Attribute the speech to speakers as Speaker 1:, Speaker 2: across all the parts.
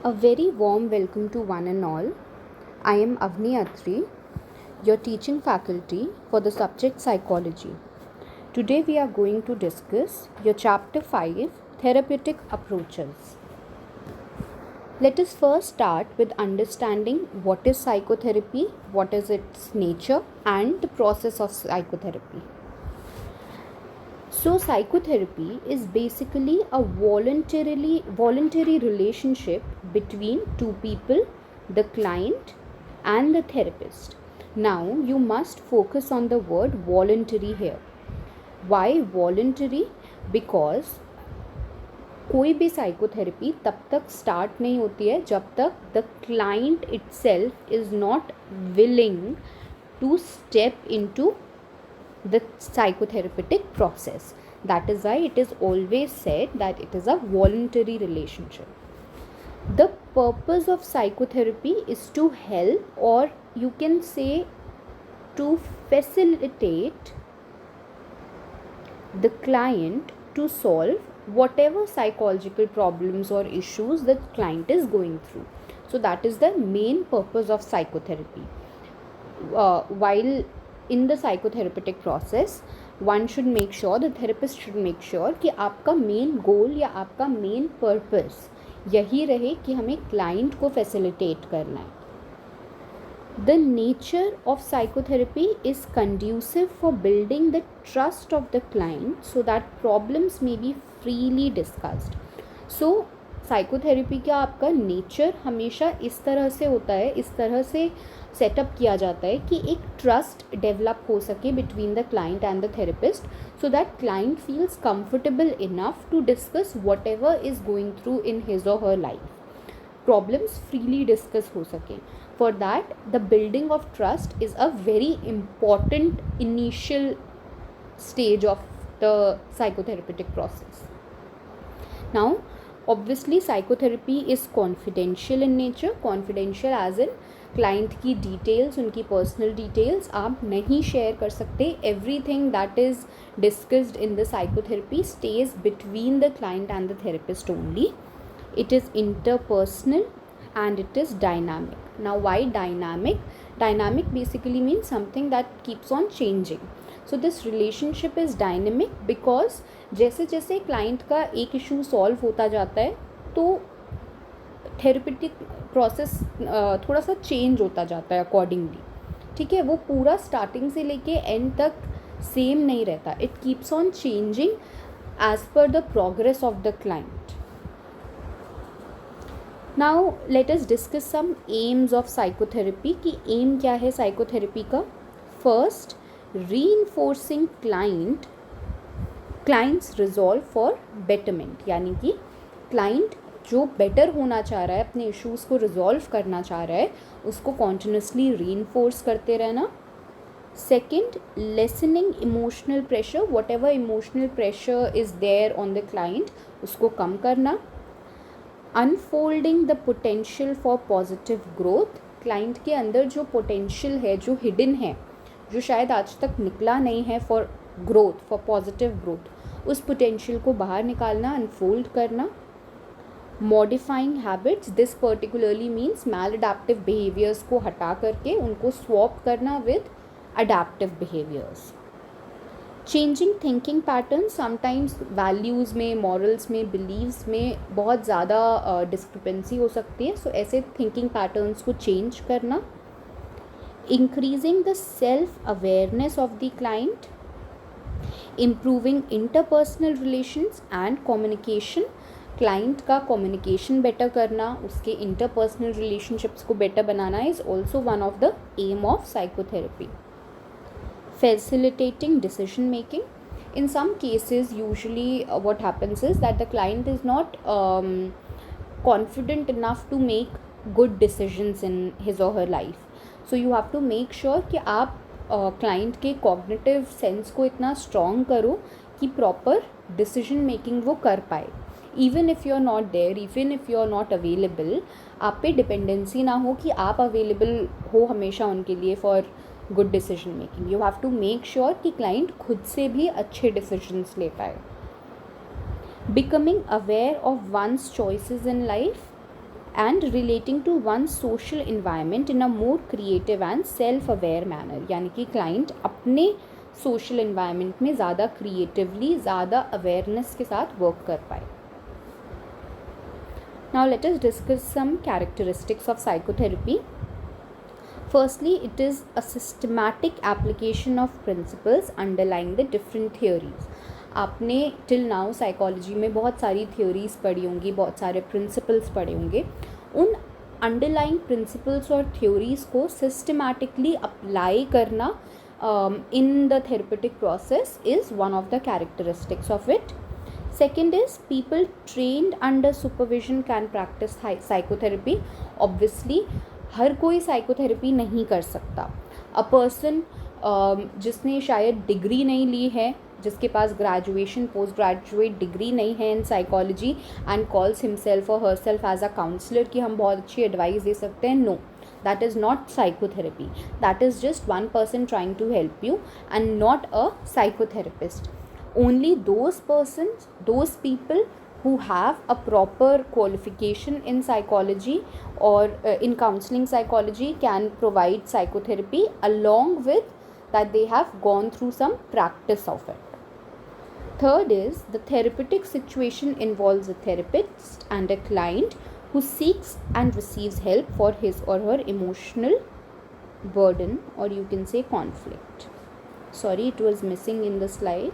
Speaker 1: A very warm welcome to one and all. I am Avni Atri, your teaching faculty for the subject psychology. Today we are going to discuss your chapter 5 therapeutic approaches. Let us first start with understanding what is psychotherapy, what is its nature, and the process of psychotherapy. So, psychotherapy is basically a voluntary relationship between two people, the client and the therapist. Now, you must focus on the word voluntary here. Why voluntary? Because कोई भी psychotherapy तब तक start नहीं होती है जब तक the client itself is not willing to step into the psychotherapeutic process. That is why it is always said that it is a voluntary relationship. The purpose of psychotherapy is to help, or you can say to facilitate the client to solve whatever psychological problems or issues the client is going through. So that is the main purpose of psychotherapy. While in the psychotherapeutic process, one should make sure, the therapist should make sure कि आपका main goal या आपका main purpose यही रहे कि हमें client को facilitate करना है. The nature of psychotherapy is conducive for building the trust of the client so that problems may be freely discussed. So psychotherapy का आपका नेचर हमेशा इस तरह से होता है, इस तरह से सेटअप किया जाता है कि एक ट्रस्ट डेवलप हो सके between the client and the therapist, so that client feels comfortable enough to discuss whatever is going through in his or her life. Problems freely discuss हो सकें. For that the building of trust is a very important initial stage of the psychotherapeutic process. Now, obviously psychotherapy is confidential in nature. Confidential as in client की details, उनकी personal details आप नहीं share कर सकते. Everything that is discussed in the psychotherapy stays between the client and the therapist only. It is interpersonal and it is dynamic. Now, why dynamic? Dynamic basically means something that keeps on changing. So this relationship is dynamic because जैसे जैसे client का एक issue solve होता जाता है तो therapeutic process थोड़ा सा चेंज होता जाता है अकॉर्डिंगली. ठीक है, वो पूरा स्टार्टिंग से लेके एंड तक सेम नहीं रहता. It keeps on changing as per the progress of the client. Now let us discuss some aims of psychotherapy कि एम क्या है साइकोथेरेपी का. First, reinforcing client's resolve for betterment, यानी कि क्लाइंट जो बेटर होना चाह रहा है, अपने इश्यूज़ को रिजॉल्व करना चाह रहा है, उसको कॉन्टिन्यूसली रीइंफोर्स करते रहना. Second, lessening emotional pressure, whatever emotional pressure is there on the client, उसको कम करना. Unfolding the potential for positive growth, client के अंदर जो पोटेंशियल है, जो हिडन है, जो शायद आज तक निकला नहीं है for growth, for positive growth, उस पोटेंशियल को बाहर निकालना, अनफोल्ड करना. Modifying habits, this particularly means maladaptive behaviours को हटा करके उनको स्वॉप करना with adaptive behaviours. Changing thinking pattern, sometimes values में, मॉरल्स में, बिलीव्स में बहुत ज़्यादा डिस्क्रिपेंसी हो सकती है. सो ऐसे थिंकिंग पैटर्न्स को चेंज करना. Increasing the self-awareness of the client, improving interpersonal relations and communication, client का communication better करना, उसके interpersonal relationships को better banana is also one of the aim of psychotherapy. Facilitating decision making, in some cases usually what happens is that the client is not confident enough to make good decisions in his or her life. So you have to make sure कि आप client के cognitive sense को इतना strong करो कि proper decision making वो कर पाए. Even if you are not there, even if you are not available, आप पे डिपेंडेंसी ना हो कि आप अवेलेबल हो हमेशा उनके लिए for good decision making. You have to make sure कि क्लाइंट खुद से भी अच्छे डिसीजंस ले पाए. Becoming aware of one's choices in life, and relating to one's social environment in a more creative and self-aware manner. यानी कि client अपने social environment में ज़्यादा creatively, ज़्यादा awareness के साथ work कर पाए. Now let us discuss some characteristics of psychotherapy. Firstly, it is a systematic application of principles underlying the different theories. आपने टिल नाउ साइकोलॉजी में बहुत सारी थ्योरीज पढ़ी होंगी, बहुत सारे प्रिंसिपल्स पढ़े होंगे. उन अंडरलाइंग प्रिंसिपल्स और थ्योरीज को सिस्टमैटिकली अप्लाई करना in the therapeutic process is one of the characteristics of it. Second is people trained under supervision can practice psychotherapy. Obviously हर कोई साइकोथेरेपी नहीं कर सकता. अ पर्सन जिसने शायद डिग्री नहीं ली है, जिसके पास ग्रेजुएशन पोस्ट ग्रेजुएट डिग्री नहीं है in psychology and calls himself और हरसेल्फ एज अ काउंसलर कि हम बहुत अच्छी एडवाइस दे सकते हैं, no, that is not psychotherapy. That is just one person trying to help you and not a psychotherapist. Only those persons, those people who have a proper qualification in psychology or in counseling psychology can provide psychotherapy, along with that they have gone through some practice of it. Third is the therapeutic situation involves a therapist and a client who seeks and receives help for his or her emotional burden, or you can say conflict. Sorry, it was missing in the slide.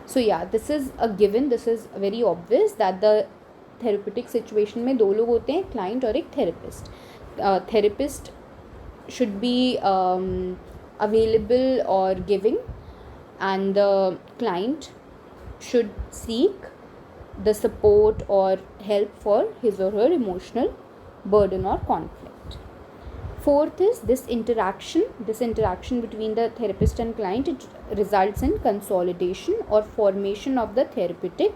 Speaker 1: So yeah, this is a given, this is very obvious that the therapeutic situation में दो लोग होते हैं, client और एक therapist. Therapist should be available or giving, and the client should seek the support or help for his or her emotional burden or conflict. Fourth is this interaction between the therapist and client, it results in consolidation or formation of the therapeutic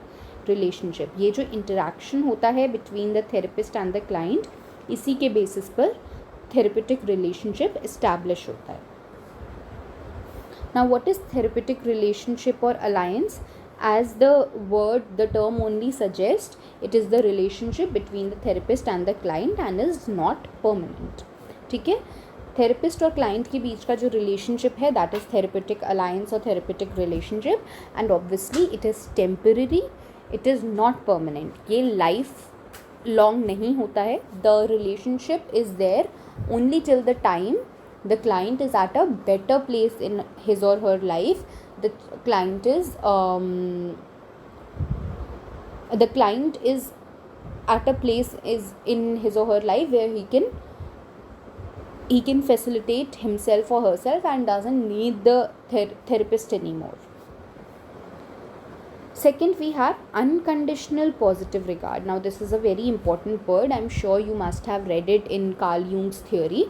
Speaker 1: relationship. ये जो interaction होता है between the therapist and the client, इसी के basis पर therapeutic relationship establish होता है. Now what is therapeutic relationship or alliance? As the term only suggests, it is the relationship between the therapist and the client and is not permanent. ठीक है, therapist और client के बीच का जो relationship है that is therapeutic alliance और therapeutic relationship, and obviously it is temporary, it is not permanent. ये life long नहीं होता है. The relationship is there only till the time the client is at a better place in his or her life. The client is at a place is in his or her life where he can facilitate himself or herself and doesn't need the therapist anymore. Second, we have unconditional positive regard. Now this is a very important word. I'm sure you must have read it in Carl Jung's theory.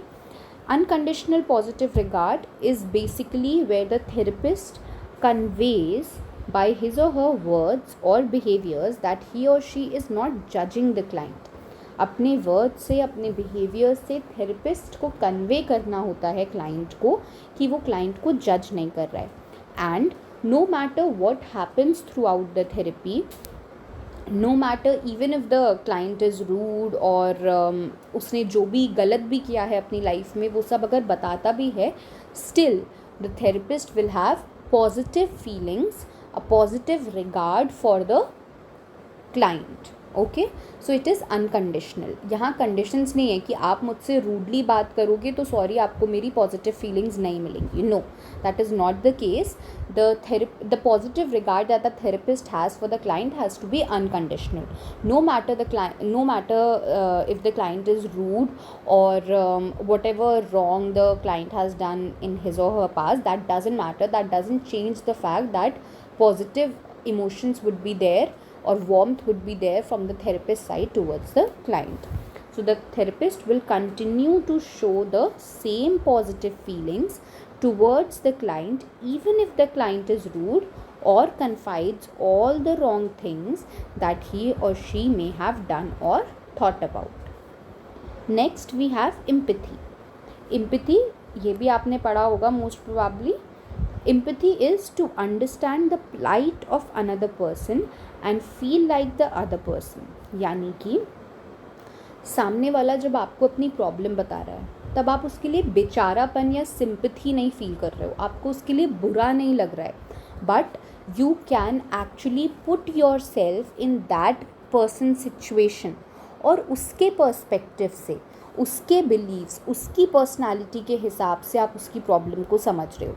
Speaker 1: Unconditional positive regard is basically where the therapist conveys by his or her words or behaviors that he or she is not judging the client. अपने word से, अपने behaviour से therapist को convey करना होता है client को कि वो क्लाइंट को जज नहीं कर रहा है. And no matter what happens throughout the therapy, no matter even if the client is rude और उसने जो भी गलत भी किया है अपनी लाइफ में वो सब अगर बताता भी है, still the therapist will have positive feelings, a positive regard for the client. Okay, so it is unconditional. यहाँ कंडीशंस नहीं है कि आप मुझसे रूडली बात करोगे तो सॉरी आपको मेरी पॉजिटिव फीलिंग्स नहीं मिलेंगी. No, that is not the case. The positive regard that the therapist has for the client has to be unconditional. No matter if the client is rude or whatever wrong the client has done in his or her past, that doesn't matter. That doesn't change the fact that positive emotions would be there or warmth would be there from the therapist side towards the client. So the therapist will continue to show the same positive feelings towards the client even if the client is rude or confides all the wrong things that he or she may have done or thought about. Next we have empathy. Empathy ये भी आपने पढ़ा होगा most probably. Empathy is to understand the plight of another person and feel like the other person. यानी कि सामने वाला जब आपको अपनी प्रॉब्लम बता रहा है तब आप उसके लिए बेचारापन या सिंपथी नहीं फील कर रहे हो, आपको उसके लिए बुरा नहीं लग रहा है, but you can actually put your self in that person situation और उसके पर्सपेक्टिव से, उसके बिलीव्स, उसकी पर्सनालिटी के हिसाब से आप उसकी प्रॉब्लम को समझ रहे हो।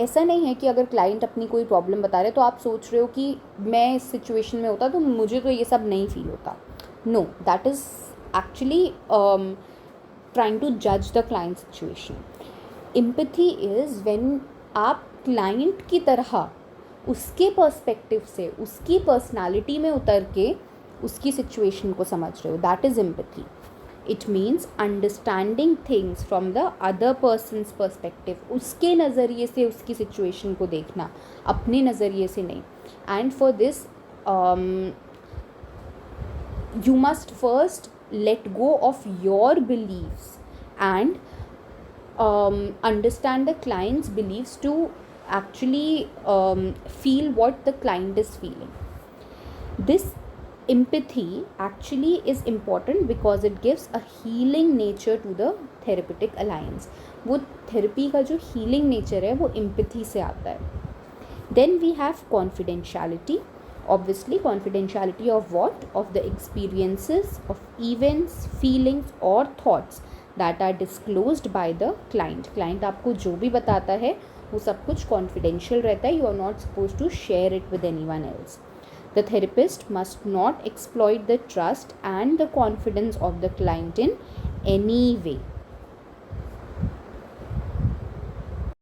Speaker 1: ऐसा नहीं है कि अगर क्लाइंट अपनी कोई प्रॉब्लम बता रहे हैं तो आप सोच रहे हो कि मैं इस सिचुएशन में होता तो मुझे तो ये सब नहीं फील होता। No, that is actually trying to जज the client situation. Empathy is when आप क्लाइंट की तरह उसके पर्सपेक्टिव से, उसकी पर्सनालिटी में उतर के उसकी सिचुएशन को समझ रहे हो, that is empathy. It means understanding things from the other persons perspective, उसके नज़रिए से उसकी सिचुएशन को देखना, अपने नज़रिए से नहीं। And for this you must first let go of your beliefs and understand the client's beliefs to actually feel what the client is feeling. This empathy actually is important because it gives a healing nature to the therapeutic alliance. वो therapy का जो healing nature है वो empathy से आता है. Then we have confidentiality. Obviously, confidentiality of what? Of the experiences, of events, feelings or thoughts that are disclosed by the client. Client आपको जो भी बताता है वो सब कुछ confidential रहता है. You are not supposed to share it with anyone else. The therapist must not exploit the trust and the confidence of the client in any way.